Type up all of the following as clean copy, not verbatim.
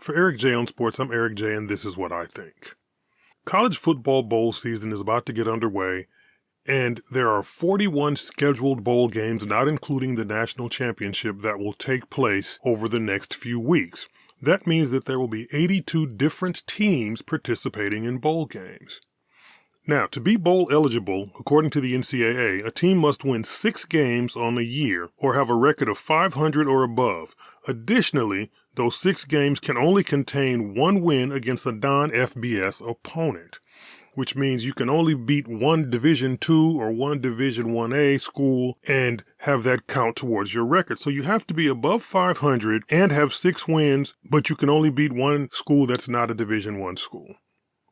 For Eric J on Sports, I'm Eric J, and this is what I think. College football bowl season is about to get underway, and there are 41 scheduled bowl games, not including the national championship, that will take place over the next few weeks. That means that there will be 82 different teams participating in bowl games. Now, to be bowl eligible, according to the NCAA, a team must win 6 games on the year or have a record of 500 or above. Additionally, those 6 games can only contain 1 win against a non-FBS opponent, which means you can only beat one Division II or one Division Ia school and have that count towards your record. So you have to be above 500 and have 6 wins, but you can only beat one school that's not a Division I school.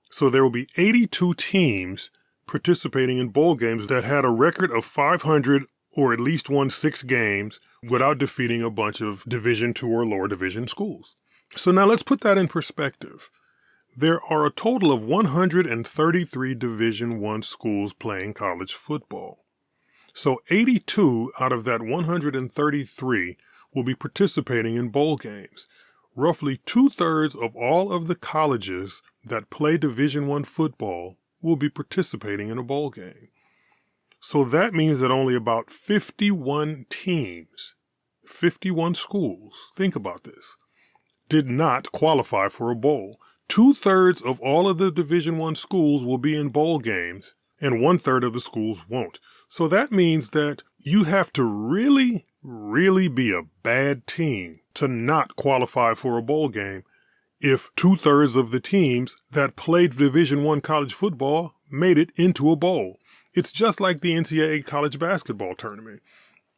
So there will be 82 teams participating in bowl games that had a record of 500 or at least won 6 games without defeating a bunch of Division II or lower division schools. So now let's put that in perspective. There are a total of 133 Division I schools playing college football. So 82 out of that 133 will be participating in bowl games. Roughly 2/3 of all of the colleges that play Division I football will be participating in a bowl game. So that means that only about 51 teams, 51 schools, think about this, did not qualify for a bowl. 2/3 of all of the Division I schools will be in bowl games, and 1/3 of the schools won't. So that means that you have to really, really be a bad team to not qualify for a bowl game if 2/3 of the teams that played Division I college football made it into a bowl. It's just like the NCAA college basketball tournament.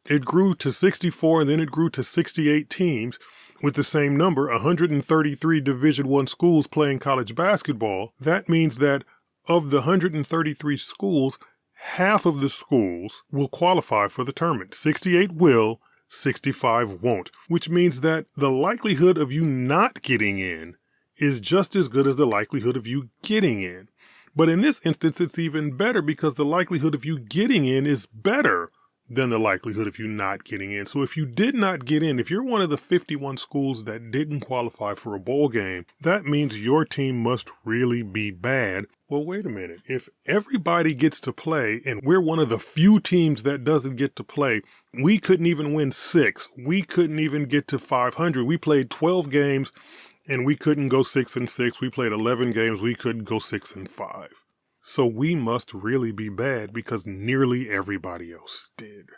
It grew to 64 and then it grew to 68 teams with the same number, 133 Division I schools playing college basketball. That means that of the 133 schools, half of the schools will qualify for the tournament. 68 will, 65 won't, which means that the likelihood of you not getting in is just as good as the likelihood of you getting in. But in this instance, it's even better because the likelihood of you getting in is better than the likelihood of you not getting in. So if you did not get in, if you're one of the 51 schools that didn't qualify for a bowl game, that means your team must really be bad. Well, wait a minute. If everybody gets to play and we're one of the few teams that doesn't get to play, we couldn't even win 6. We couldn't even get to 500. We played 12 games and we couldn't go 6-6. We played 11 games. We couldn't go 6-5. So we must really be bad because nearly everybody else did.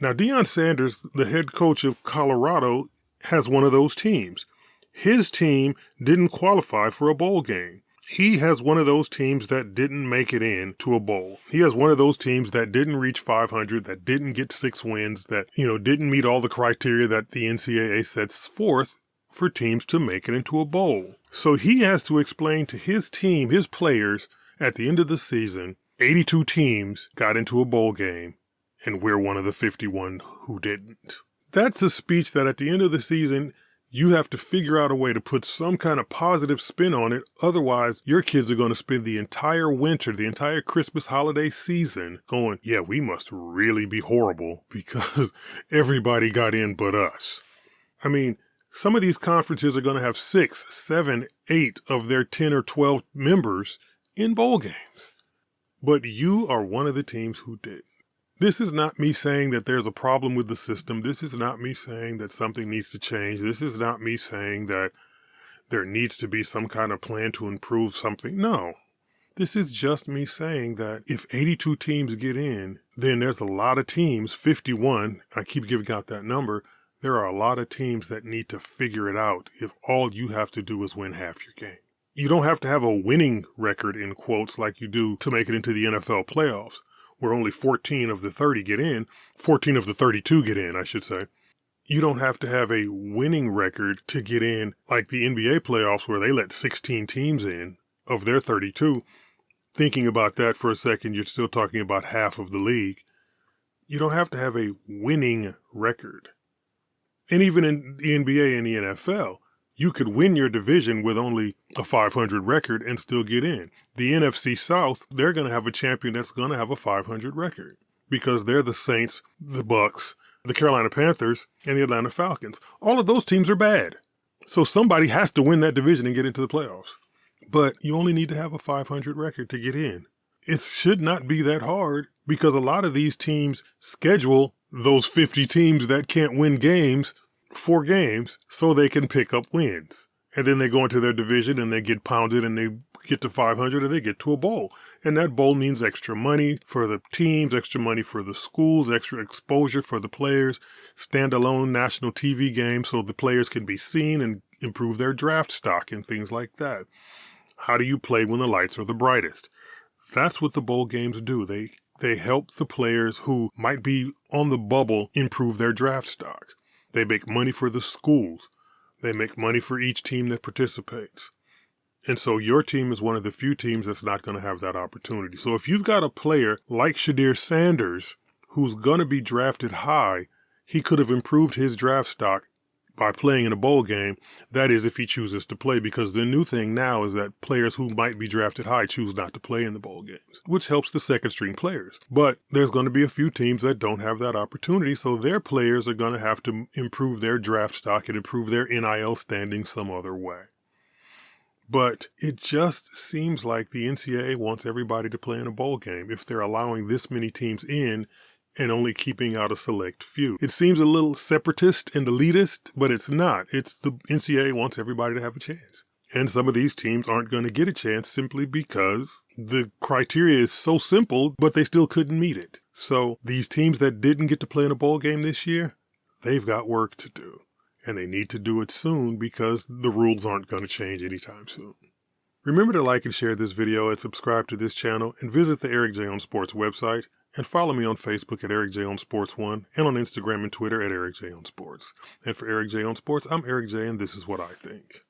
Now, Deion Sanders, the head coach of Colorado, has one of those teams. His team didn't qualify for a bowl game. He has one of those teams that didn't make it in to a bowl. He has one of those teams that didn't reach 500, that didn't get 6 wins, that, didn't meet all the criteria that the NCAA sets forth for teams to make it into a bowl. So he has to explain to his team, his players, at the end of the season, 82 teams got into a bowl game, and we're one of the 51 who didn't. That's a speech that at the end of the season, you have to figure out a way to put some kind of positive spin on it. Otherwise, your kids are going to spend the entire winter, the entire Christmas holiday season going, yeah, we must really be horrible because everybody got in but us. I mean, some of these conferences are going to have 6, 7, 8 of their 10 or 12 members in bowl games. But you are one of the teams who did. This is not me saying that there's a problem with the system. This is not me saying that something needs to change. This is not me saying that there needs to be some kind of plan to improve something. No. This is just me saying that if 82 teams get in, then there's a lot of teams, 51, I keep giving out that number, there are a lot of teams that need to figure it out if all you have to do is win half your game. You don't have to have a winning record, in quotes, like you do to make it into the NFL playoffs, where only 14 of the 30 get in, 14 of the 32 get in, I should say. You don't have to have a winning record to get in, like the NBA playoffs, where they let 16 teams in of their 32. Thinking about that for a second, you're still talking about half of the league. You don't have to have a winning record. And even in the NBA and the NFL, you could win your division with only a 500 record and still get in. The NFC South, they're going to have a champion that's going to have a 500 record because they're the Saints, the Bucks, the Carolina Panthers, and the Atlanta Falcons. All of those teams are bad. So somebody has to win that division and get into the playoffs. But you only need to have a 500 record to get in. It should not be that hard because a lot of these teams schedule those 50 teams that can't win games for games so they can pick up wins. And then they go into their division and they get pounded and they get to 500 and they get to a bowl. And that bowl means extra money for the teams, extra money for the schools, extra exposure for the players, standalone national TV games so the players can be seen and improve their draft stock and things like that. How do you play when the lights are the brightest? That's what the bowl games do. They help the players who might be on the bubble improve their draft stock. They make money for the schools. They make money for each team that participates. And so your team is one of the few teams that's not going to have that opportunity. So if you've got a player like Shadir Sanders, who's going to be drafted high, he could have improved his draft stock by playing in a bowl game. That is, if he chooses to play, because the new thing now is that players who might be drafted high choose not to play in the bowl games, which helps the second string players. But there's going to be a few teams that don't have that opportunity, so their players are going to have to improve their draft stock and improve their NIL standing some other way. But it just seems like the NCAA wants everybody to play in a bowl game if they're allowing this many teams in and only keeping out a select few. It seems a little separatist and elitist, but it's not. It's the NCAA wants everybody to have a chance. And some of these teams aren't going to get a chance simply because the criteria is so simple, but they still couldn't meet it. So these teams that didn't get to play in a bowl game this year, they've got work to do. And they need to do it soon because the rules aren't going to change anytime soon. Remember to like and share this video and subscribe to this channel and visit the Eric J. on Sports website and follow me on Facebook at Eric J. on Sports 1 and on Instagram and Twitter at Eric J. on Sports. And for Eric J. on Sports, I'm Eric J. and this is what I think.